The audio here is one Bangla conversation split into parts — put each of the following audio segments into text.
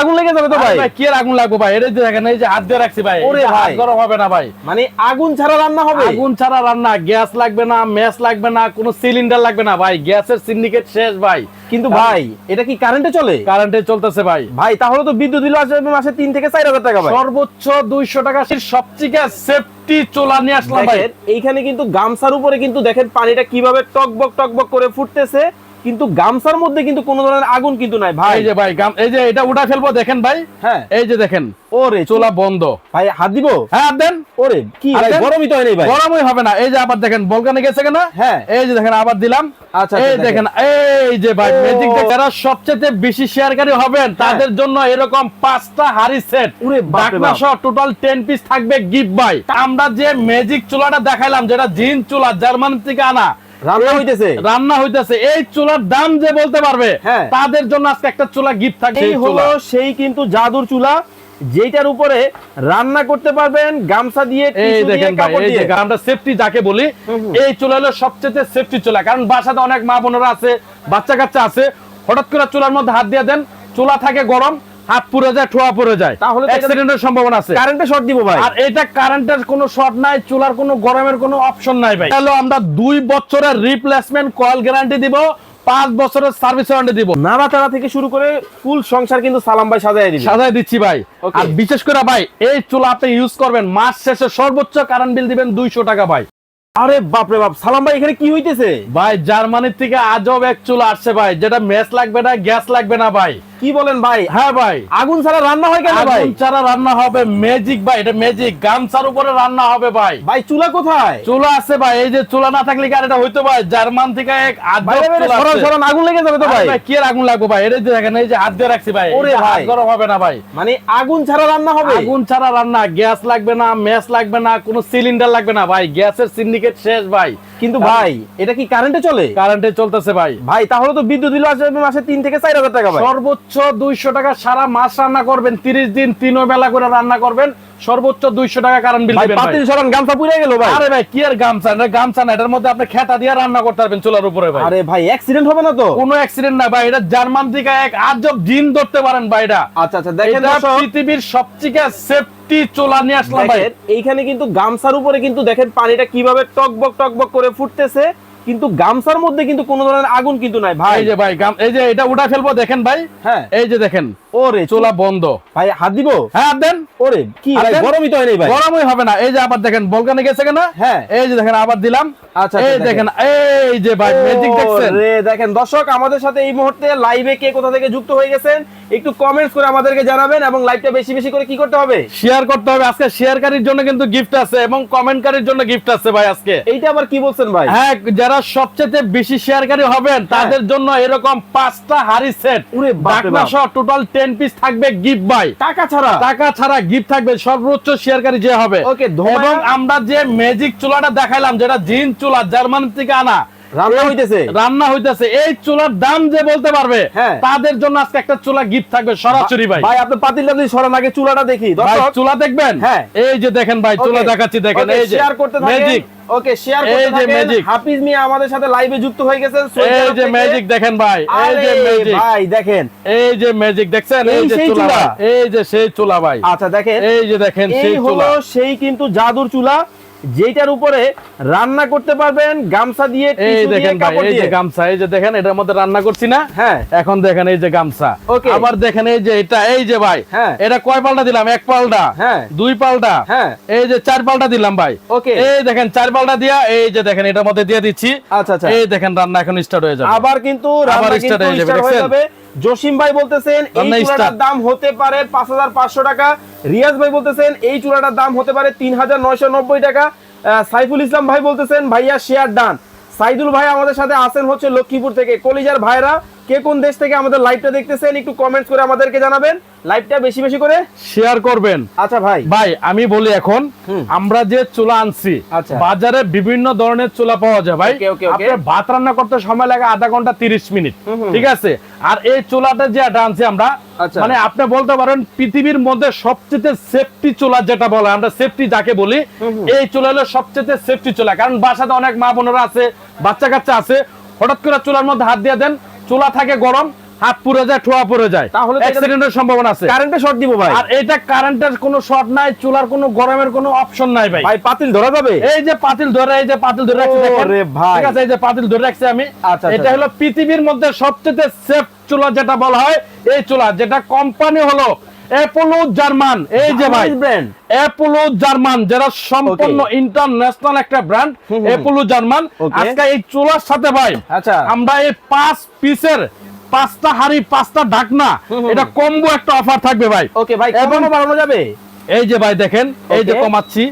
আগুন লেগে যাবে তো ভাই। কি আর আগুন লাগবে ভাই, এটা দেখেন এই যে হাত দিয়ে রাখছি ভাই, ওরে ভাই গরম হবে না ভাই। মানে আগুন ছাড়া রান্না হবে? আগুন ছাড়া রান্না, গ্যাস লাগবে না, ম্যাচ লাগবে না, কোনো সিলিন্ডার লাগবে না ভাই, গ্যাসের সিন্ডিকেট শেষ ভাই। কিন্তু ভাই এটা কি কারেন্টে চলে? কারেন্টে চলতেছে ভাই। ভাই তাহলে তো বিদ্যুৎ বিল আসবে মাসে 3 থেকে 4 হাজার টাকা ভাই। সর্বোচ্চ 200 টাকা সবচেয়ে সেফটি চুলা নিয়ে আসলাম ভাই। এইখানে কিন্তু গামছার উপরে কিন্তু দেখেন পানিটা কিভাবে টকবক টকবক করে ফুটতেছে, কিন্তু গামছার মধ্যে কিন্তু কোনো ধরনের আগুন কিন্তু নাই ভাই। এই যে ভাই এই যে এটা উঠা ফেলবো দেখেন ভাই। হ্যাঁ এই যে দেখেন ওরে চুলা বন্ধ ভাই, হাত দিব? হ্যাঁ হাত দেন। ওরে কি ভাই, গরমই তো হয় নাই ভাই। গরমই হবে না। এই যে আবার দেখেন বলকানে গেছে কেন। হ্যাঁ এই যে দেখেন আবার দিলাম। আচ্ছা এই দেখেন এই যে ভাই ম্যাজিক, যারা সবচেয়ে বেশি শেয়ারকারী হবেন তাদের জন্য এরকম 5টা হাড়ি সেট, ওরে বাপ রে বাপ, সহ টোটাল 10 পিস থাকবে গিফট ভাই। আমরা যে ম্যাজিক চুলাটা দেখাইলাম, যেটা জিন চুলা জার্মানি থেকে আনা, রান্না হইতেছে, এই চুলার দাম যে বলতে পারবে তাদের জন্য আজকে একটা চুলা গিফট থাকবে। এই হলো সেই কিন্তু জাদুর চুলা, যেটার উপরে রান্না করতে পারবেন গামছা দিয়ে। এই দেখেন ভাই, এই যে আমরা সেফটি যাকে বলি, এই চুলা হলো সবচেয়ে সেফটি চুলা। কারণ বাসাতে অনেক মা বোনেরা আছে, বাচ্চা কাচ্চা আছে, হঠাৎ করে চুলার মধ্যে হাত দিয়ে দেন, চুলা থাকে গরম, হাত পুড়ে যায়, ঠোয়া পড়ে যায়, তাহলে অ্যাক্সিডেন্টের সম্ভাবনা আছে। কারেন্টে শর্ট দিব ভাই। আর এটা কারেন্টের কোনো শর্ট নাই, চুলার কোনো গরমের কোনো অপশন নাই ভাই। তাহলে আমরা 2 বছরের রিপ্লেসমেন্ট কয়েল গ্যারান্টি দিব, 5 বছরের সার্ভিস ওয়ারেন্টি দিব। নাড়াচাড়া থেকে শুরু করে ফুল সংসার কিন্তু সালাম ভাই সাজায় দিচ্ছি ভাই। আর বিশেষ করে ভাই এই চুলা আপনি ইউজ করবেন, মাস শেষে সর্বোচ্চ কারেন্ট বিল দিবেন 200 টাকা ভাই। আরে বাপ রে বাপ, সালাম ভাই এখানে কি হইতেছে ভাই? জার্মানি থেকে আজব এক চুলা আসছে ভাই, যেটা ম্যাচ লাগবে না, গ্যাস লাগবে না ভাই। কি বলেন ভাই? হ্যাঁ ভাই, আগুন ছাড়া রান্না হয় কেন ভাই? আগুন ছাড়া রান্না হবে, ম্যাজিক ভাই, এটা ম্যাজিক। গামছার উপরে রান্না হবে ভাই। ভাই চুলা কোথায়? চুলা আছে ভাই, এই যে চুলা না থাকলে কি আর এটা হইতো ভাই? জার্মান থেকে এক আজব চুলা আছে। আগুন লেগে যাবে তো ভাই। কি আর আগুন লাগবে ভাই, এটা দেখেন এই যে হাত দিয়ে রাখছি ভাই। ওরে ভাই গরম হবে না ভাই। মানে আগুন ছাড়া রান্না হবে? আগুন ছাড়া রান্না, গ্যাস লাগবে না, ম্যাচ লাগবে না, কোনো সিলিন্ডার লাগবে না ভাই, গ্যাসের সিন্ডিকেট শেষ ভাই। কিন্তু ভাই এটা কি কারেন্টে চলে? কারেন্টে চলতেছে ভাই। ভাই তাহলে তো বিদ্যুৎ বিল আসবে মাসে 3 থেকে 4 হাজার টাকা ভাই। সর্বোচ্চ 200 টাকা, সারা মাস রান্না করবেন, 30 দিন 3 বেলা করে রান্না করবেন, সর্বোচ্চ 200 টাকা কারেন্ট বিল দিবেন ভাই। পাতিল সরান, গামছা পুড়ে গেল ভাই। আরে ভাই কি আর গামছা না, গামছা না, এটার মধ্যে আপনি খেতা দিয়ে রান্না করতে পারবেন চুলার উপরে ভাই। আরে ভাই অ্যাক্সিডেন্ট হবে না তো? কোনো অ্যাক্সিডেন্ট না ভাই, এটা জার্মান থেকে এক আজব জিন ধরতে পারেন ভাই। এটা আচ্ছা আচ্ছা দেখেন, পৃথিবীর সবচেয়ে সেফটি চুলা নিয়ে আসলাম ভাই। এইখানে কিন্তু গামছার উপরে কিন্তু দেখেন পানিটা কিভাবে টকবক টকবক করে ফুটতেছে, কিন্তু গামছার মধ্যে কিন্তু কোনো ধরনের আগুন কিন্তু নাই ভাই। এই যে ভাই এই যে এটা উঠা ফেলবো দেখেন ভাই। হ্যাঁ এই যে দেখেন ওরে চুলা বন্ধ ভাই, হাত দিব? হ্যাঁ হাত দেন। ওরে কি ভাই, গরমই তো হয় নাই ভাই। গরমই হবে না। এই যে আবার দেখেন বলকানে গেছে কেন। হ্যাঁ এই যে দেখেন আবার দিলাম। আচ্ছা এই দেখেন এই যে ভাই ম্যাজিক দেখছেন? দেখেন দর্শক, আমাদের সাথে এই মুহূর্তে লাইভে কে কোথা থেকে যুক্ত হয়ে গেছেন একটু কমেন্টস করে আমাদেরকে জানাবেন, এবং লাইভটা বেশি বেশি করে কি করতে হবে? শেয়ার করতে হবে। আজকে শেয়ারকারীর জন্য কিন্তু গিফট আছে, এবং কমেন্টকারীর জন্য গিফট আছে ভাই আজকে। এইটা আবার কি বলছেন ভাই? হ্যাঁ, যারা সবচেয়ে বেশি শেয়ারকারী হবেন তাদের জন্য এরকম 5টা হাড়ি সেট, ওরে বাপ রে বাপ, সহ টোটাল 10 পিস থাকবে গিফট ভাই। টাকা ছাড়া গিফট থাকবে সর্বোচ্চ শেয়ারকারী যে হবে। ওকে, এবং আমরা যে ম্যাজিক চুলাটা দেখাইলাম, যেটা জিন চুলা জার্মানি থেকে আনা, রান্না হইতেছে, এই চুলার দাম যে বলতে পারবে তাদের জন্য আজকে একটা চুলা গিফট থাকবে সরাসরি ভাই। ভাই আপনি পাতিলটা দিয়ে সরান, আগে চুলাটা দেখি। দর্শক চুলা দেখবেন? হ্যাঁ এই যে দেখেন ভাই চুলা দেখাচ্ছি, দেখেন এই যে শেয়ার করতে থাকেন। ম্যাজিক, ওকে শেয়ার করতে থাকেন। হাফিজ মিয়া আমাদের সাথে লাইভে যুক্ত হয়ে গেছেন। এই যে ম্যাজিক দেখেন ভাই, এই যে ম্যাজিক ভাই দেখেন, এই যে ম্যাজিক দেখছেন? এই যে চুলা, এই যে সেই চুলা ভাই। আচ্ছা দেখেন, এই যে দেখেন সেই চুলা, সেই কিন্তু জাদুর চুলা, যেটার উপরে রান্না করতে পারবেন গামছা দিয়ে। এই দেখেন ভাই, এই যে গামছা, এই যে দেখেন এটার মধ্যে রান্না করছি না? হ্যাঁ এখন দেখেন এই যে গামছা। আবার দেখেন এই যে এটা, এই যে ভাই এটা কয় পাল্টা দিলাম? 1 পাল্টা, 2 পাল্টা, এই যে 4 পাল্টা দিলাম ভাই। ওকে এই দেখেন 4 পাল্টা দিয়া, এই যে দেখেন এটার মধ্যে দিয়ে দিচ্ছি। আচ্ছা আচ্ছা, এই দেখেন রান্না এখন স্টার্ট হয়ে যাবে। আবার কিন্তু রান্না স্টার্ট হয়ে যাবে। জসিম ভাই বলতেছেন এই চুলাটার দাম হতে পারে 5500 টাকা। রিয়াজ ভাই বলতেছেন এই চুলাটার দাম হতে পারে 3990 টাকা। সাইফুল ইসলাম ভাই বলতেছেন ভাইয়া শেয়ার ডান। সাইদুল ভাই আমাদের সাথে আছেন হচ্ছে লক্ষ্মীপুর থেকে। কলিজার ভাইরা কে কোন দেশ থেকে আমাদের লাইভটা দেখতেছেন একটু কমেন্টস করে আমাদেরকে জানাবেন, লাইভটা বেশি বেশি করে শেয়ার করবেন। আচ্ছা ভাই আমি বলি, এখন আমরা যে চুলা আনছি, বাজারে বিভিন্ন ধরনের চুলা পাওয়া যায় ভাই। আপনার ভাত রান্না করতে সময় লাগে আধা ঘন্টা 30 মিনিট, ঠিক আছে? আর এই চুলাটা যে আনছি আমরা, মানে আপনি বলতে পারেন পৃথিবীর মধ্যে সবচেয়ে সেফটি চুলা যেটা বলে, আমরা সেফটি যাকে বলি, এই চুলা হলো সবচেয়ে সেফটি চুলা। কারণ বাসাতে অনেক মা বোনেরা আছে, বাচ্চা কাচ্চা আছে, হঠাৎ করে চুলার মধ্যে হাত দিয়ে দেন, চুলা থাকে গরম, হাত পুড়ে যায়, ঠোয়া পুড়ে যায়, তাহলে অ্যাক্সিডেন্টের সম্ভাবনা আছে। কারেন্টে শর্ট দিব ভাই। আর এটা কারেন্টের কোনো শর্ট নাই, চুলার কোনো গরমের কোনো অপশন নাই ভাই। ভাই পাতিল ধরা যাবে? এই যে পাতিল ধরে, এই যে পাতিল ধরে রাখছি দেখেন। ওরে ভাই, ঠিক আছে, এই যে পাতিল ধরে রাখছি আমি। আচ্ছা, এটা হলো পৃথিবীর মধ্যে সবচেয়ে সেফ চুলা যেটা বলা হয়, এই চুলা যেটা কোম্পানি হলো অ্যাপোলো জার্মান। এই যে ভাই ব্র্যান্ড অ্যাপোলো জার্মান, যারা সম্পূর্ণ ইন্টারন্যাশনাল একটা ব্র্যান্ড, অ্যাপোলো জার্মান। আজকে এই চুলার সাথে ভাই আচ্ছা আমরা এই 5 পিসের 5টা হাড়ি 5টা ঢাকনা, এটা কম্বো একটা অফার থাকবে ভাই। ওকে ভাই, কমানো বাড়ানো যাবে? এই যে ভাই দেখেন, এই যে কমাচ্ছি,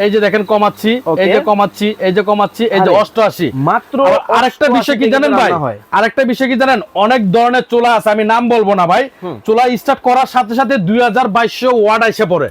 এই যে দেখেন কমাচ্ছি, এই যে কমাচ্ছি, এই যে কমাচ্ছি, এই যে 88 মাত্র। আরেকটা বিষয় কি জানেন ভাই, আরেকটা বিষয় কি জানেন, অনেক ধরনের চুলা আছে, আমি নাম বলবো না ভাই। চুলা স্টার্ট করার সাথে সাথে 2200 ওয়াট এসে পড়ে,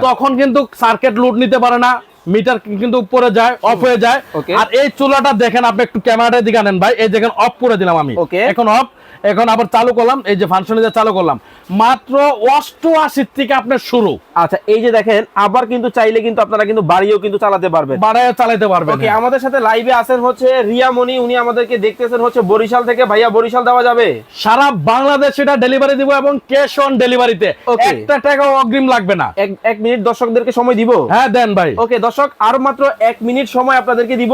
তখন কিন্তু সার্কিট লোড নিতে পারে না, মিটার কিন্তু উপরে যায়, অফ হয়ে যায়। আর এই চুলাটা দেখেন, আপনি একটু ক্যামেরাটা দিকে আনেন ভাই, এই দেখেন অফ করে দিলাম আমি, এখন অফ, এখন আবার চালু করলাম, এই যে ফাংশনে যে চালু করলাম, মাত্র 88 থেকে আপনার শুরু। আচ্ছা, এই যে দেখেন, আবার কিন্তু চাইলে কিন্তু আপনারা কিন্তু বাড়িও কিন্তু চালাতে পারবেন, বাড়ায় চালাতে পারবেন। ওকে, আমাদের সাথে লাইভে আছেন হচ্ছে রিয়ামণি, উনি আমাদেরকে দেখতেছেন হচ্ছে বরিশাল থেকে। ভাইয়া বরিশাল দেওয়া যাবে? সারা বাংলাদেশ এটা ডেলিভারি দিব, এবং ক্যাশ অন ডেলিভারিতে, একটা টাকাও অগ্রিম লাগবে না। এক মিনিট দর্শকদেরকে সময় দিব? হ্যাঁ দেন ভাই। ওকে দর্শক, আর মাত্র 1 মিনিট সময় আপনাদেরকে দিব।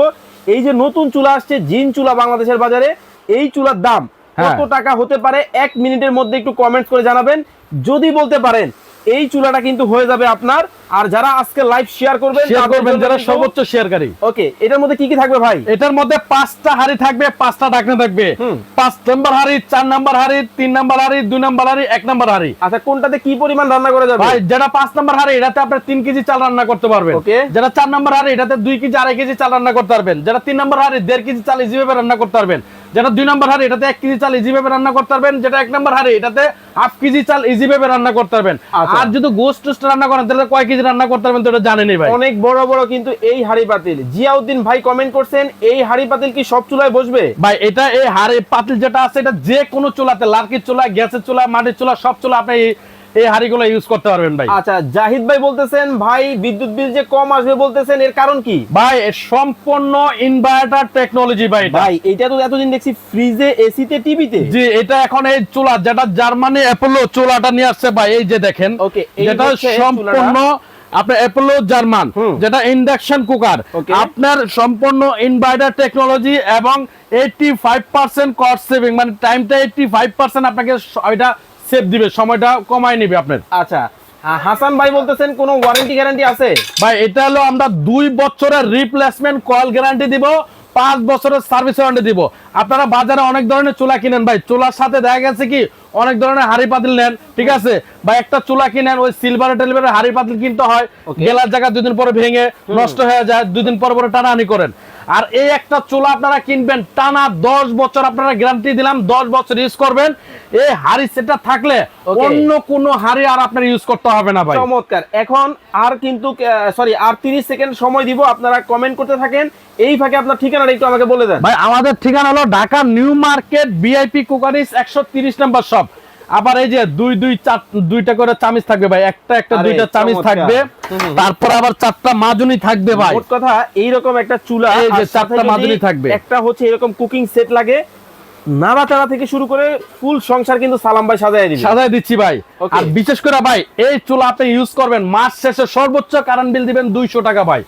এই যে নতুন চুলা আসছে, জিন চুলা বাংলাদেশের বাজারে, এই চুলার দাম কত টাকা হতে পারে 1 মিনিটের মধ্যে একটু কমেন্টস করে জানাবেন। যদি বলতে পারেন এই চুলাটা কিন্তু হয়ে যাবে আপনার। আর যারা আজকে লাইভ শেয়ার করবেন, যারা সর্বোচ্চ শেয়ারকারী। ওকে, এটার মধ্যে কি কি থাকবে ভাই? এটার মধ্যে 5টা হাড়ি থাকবে, 5টা ঢাকনা থাকবে। 5 নাম্বার হাড়ি, 4 নাম্বার হাড়ি, 3 নাম্বার হাড়ি, 2 নাম্বার হাড়ি, 1 নাম্বার হাড়ি। আচ্ছা, কোনটাতে কি পরিমাণ রান্না করা যাবে ভাই? যেটা 5 নাম্বার হাড়ি, এটাতে আপনি 3 কেজি চাল রান্না করতে পারবেন। ওকে। যেটা 4 নাম্বার হাড়ি, এটাতে 2 কেজি 2.5 কেজি চাল রান্না করতে পারবেন। যেটা 3 নাম্বার হাড়ি, 1.5 কেজি চাল ইজি ভাবে রান্না করতে পারবেন। যেটা 2 নাম্বার হাড়ি, এটাতে 1 কেজি চাল ইজি ভাবে রান্না করতে পারবেন। যেটা 1 নাম্বার হাড়ি, এটাতে 1/2 কেজি চাল ইজি ভাবে রান্না করতে পারবেন। আর যদি গোস্ট টোস্ট রান্না করেন, তাহলে কয় কেজি রান্না করতে পারবেন তো এটা জানেনই ভাই। অনেক বড় বড় কিন্তু এই হাড়ি পাতিল। জিয়াউদ্দিন ভাই কমেন্ট করছেন, এই হাড়ি পাতিল কি সব চুলায় বসবে? ভাই এটা এই হাড়ি পাতিল যেটা আছে, এটা যে কোনো চুলাতে, লার্কির চুলা, গ্যাসের চুলা, মাটির চুলা, সব চুলা আপনি এই হাড়িগুলো ইউজ করতে পারবেন ভাই। আচ্ছা, জাহিদ ভাই বলতেছেন ভাই বিদ্যুৎ বিল যে কম আসবে বলতেছেন, এর কারণ কি? ভাই সম্পূর্ণ ইনভার্টার টেকনোলজি ভাই। ভাই এটা তো এতদিন দেখছি ফ্রিজে, এসিতে, টিভিতে। জি, এটা এখন এই চুলা যেটা জার্মানি অ্যাপোলো চুলাটা নিয়ে আসছে ভাই, এই যে দেখেন। ওকে, যেটা সম্পূর্ণ আপনার অ্যাপোলো জার্মান, যেটা ইন্ডাকশন কুকার, আপনার সম্পূর্ণ ইনভার্টার টেকনোলজি এবং 85% কস্ট সেভিং, মানে টাইমটা 85% আপনাকে এটা সেভ দিবে, সময়টা কমায় নিবে আপনার। আচ্ছা, হাসান ভাই বলতেছেন কোনো ওয়ারেন্টি গ্যারান্টি আছে? ভাই এটা হলো আমরা 2 বছরের রিপ্লেসমেন্ট কয়েল গ্যারান্টি দিব, 5 বছরের সার্ভিস ওয়ারেন্টি দিব। আপনারা বাজারে অনেক ধরনের চুলা কিনেন ভাই, চুলার সাথে দেখা গেছে কি অনেক ধরনের হাড়ি পাতিল নেন, ঠিক আছে ভাই, একটা চুলা কিনেন, ওই সিলভার টেলিভারের হাড়ি পাতিল কিনতে হয়, গেলার জায়গা 2 দিন পরে ভেঙে নষ্ট হয়ে যায়, 2 দিন পরে টানাহানি করেন। আর এই একটা চুলা আপনারা কিনবেন, টানা 10 বছর আপনারা গ্যারান্টি দিলাম, 10 বছর ইউজ করবেন। এই হাড়ি সেটা থাকলে অন্য কোনো হাড়ি আর আপনার ইউজ করতে হবে না ভাই। চমৎকার। এখন আর কিন্তু আর 30 সেকেন্ড সময় দিব, আপনারা কমেন্ট করতে থাকেন। এই ফাঁকে আপনার ঠিকানাটা একটু আমাকে বলে দেন ভাই। আমাদের ঠিকানা হলো Dhaka new market, VIP cookeries, 130 নম্বর শপ। আবার এই যে 2-2-4 করে চামিচ থাকবে ভাই, একটা 2টা চামিচ থাকবে, তারপর আবার 4টা মাজুনি থাকবে ভাই। মোট কথা এইরকম একটা চুলা, এই যে 4টা মাজুনি থাকবে, একটা হচ্ছে এরকম কুকিং সেট লাগে, নাড়াচাড়া থেকে শুরু করে ফুল সংসার কিন্তু সালাম ভাই সাজায় দিচ্ছি ভাই। আর বিশেষ করে ভাই এই চুলা আপনি ইউজ করবেন, মাস শেষে সর্বোচ্চ কারেন্ট বিল দিবেন 200 টাকা ভাই,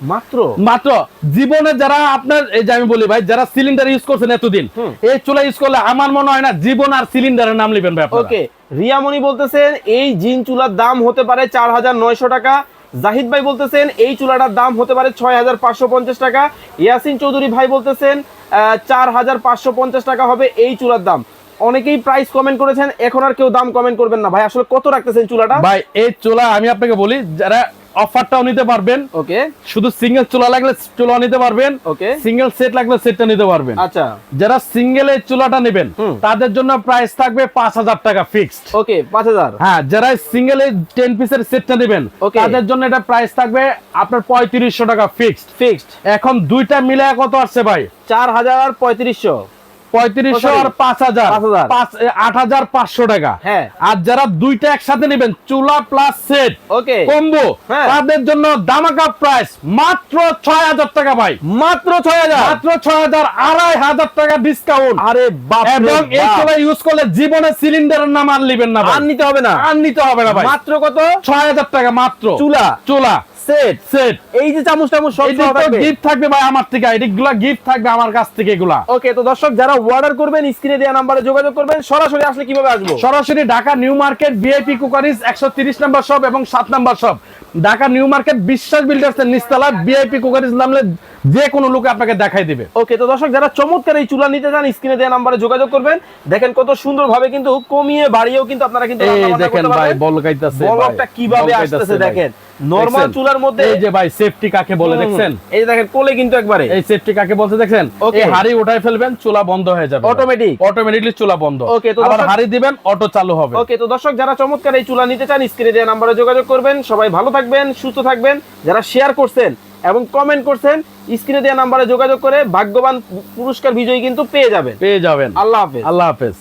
মাত্র। জীবনে যারা আপনার, এই যে আমি বলি ভাই, যারা সিলিন্ডার ইউজ করছেন এতদিন, এই চুলা ইউজ করলে আমার মনে হয় না জীবন আর সিলিন্ডারের নাম লিবেন ভাই। ওকে, রিয়ামণি বলতেছেন এই জিন চুলার দাম হতে পারে 4900 টাকা। জাহিদ ভাই বলতেছেন এই চুলাটার দাম হতে পারে 6550 টাকা। ইয়াসিন চৌধুরী ভাই বলতেছেন 4550 টাকা হবে এই চুলার দাম। অনেকেই প্রাইস কমেন্ট করেছেন, এখন আর কেউ দাম কমেন্ট করবেন না ভাই। আসলে কত রাখতেছেন চুলাটা? ভাই এই চুলা আমি আপনাকে বলি, যারা অফারটাও নিতে পারবেন, ওকে, শুধু সিঙ্গেল চুলা লাগলে চুলা নিতে পারবেন, ওকে, সিঙ্গেল সেট লাগলে সেটটা নিতে পারবেন। আচ্ছা, যারা সিঙ্গেল এই চুলাটা নেবেন তাদের জন্য প্রাইস থাকবে 5000 টাকা ফিক্সড। ওকে, 5000। হ্যাঁ, যারা সিঙ্গেল এই 10 পিসের সেটটা নেবেন তাদের জন্য এটা প্রাইস থাকবে আপনার 3500 টাকা ফিক্সড। এখন দুইটা মিলে কত আসছে ভাই? 4000 আর 3500। 3500 আর 5000 8500 টাকা। হ্যাঁ। আর যারা দুইটা একসাথে নেবেন চুলা প্লাস সেট ওকে কম্বো, হ্যাঁ। তাদের জন্য দামাকা প্রাইস মাত্র 6000 টাকা ভাই, মাত্র 6000, মাত্র 6000, 2500 টাকা ডিসকাউন্ট। আরে বাপ রে এবং এই বাপ। চুলা ইউজ করলে জীবনে সিলিন্ডারের নাম আর নেবেন না ভাই, আর নিতে হবে না, আর নিতে হবে না ভাই, মাত্র কত? 6000 টাকা মাত্র। চুলা চুলা সেট, সেট, এই যে চামচ টামচ সব এই যে থাকবে। গিফট থাকবে ভাই আমার থেকে, এগুলা গিফট থাকবে আমার কাছ থেকে এগুলা। ওকে, তো দর্শক যারা অর্ডার করবেন স্ক্রিনে দেওয়া নম্বরে যোগাযোগ করবেন। সরাসরি আসলে কিভাবে আসবো? সরাসরি Dhaka new market VIP cookeries 130 নম্বর শপ এবং 7 নম্বর শপ, ঢাকা নিউ মার্কেট বিশ্বাস বিল্ডার্স এর নিচতলা ভিআইপি কুকারিজ নামলে যে কোনো লোক আপনাকে দেখাই দিবে। ওকে, তো দর্শক যারা চমৎকার এই চুলা নিতে চান স্ক্রিনে দেওয়া নম্বরে যোগাযোগ করবেন। দেখেন কত সুন্দর ভাবে কিন্তু কমিয়ে বাড়িয়েও কিন্তু আপনারা কিন্তু রান্না এই বান্না দেখেন করতে ভাই পারবেন। বলকাইতাছে, বলকটা কিভাবে আসতেছে দেখেন। নরমাল চুলার মধ্যে এই যে ভাই সেফটি কাকে বলে দেখছেন, এই যে দেখেন কোলে কিন্তু একবারে এই সেফটি কাকে বলতে দেখছেন, Okay. এই হাড়ি উঠাই ফেলবেন চুলা বন্ধ হয়ে যাবে অটোমেটিকলি চুলা বন্ধ। Okay, তো আবার দর্শক- হাড়ি দিবেন অটো চালু হবে। ওকে, তো দর্শক যারা চমৎকার এই চুলা নিতে চান স্ক্রিনে দেওয়া নম্বরে যোগাযোগ করবেন। সবাই ভালো থাকবেন, সুস্থ থাকবেন। যারা শেয়ার করছেন এবং কমেন্ট করছেন স্ক্রিনে দেওয়া নম্বরে যোগাযোগ করে ভাগ্যবান পুরস্কার বিজয়ী কিন্তু পেয়ে যাবেন। পেয়ে যাবেন। আল্লাহ হাফেজ। আল্লাহ হাফেজ।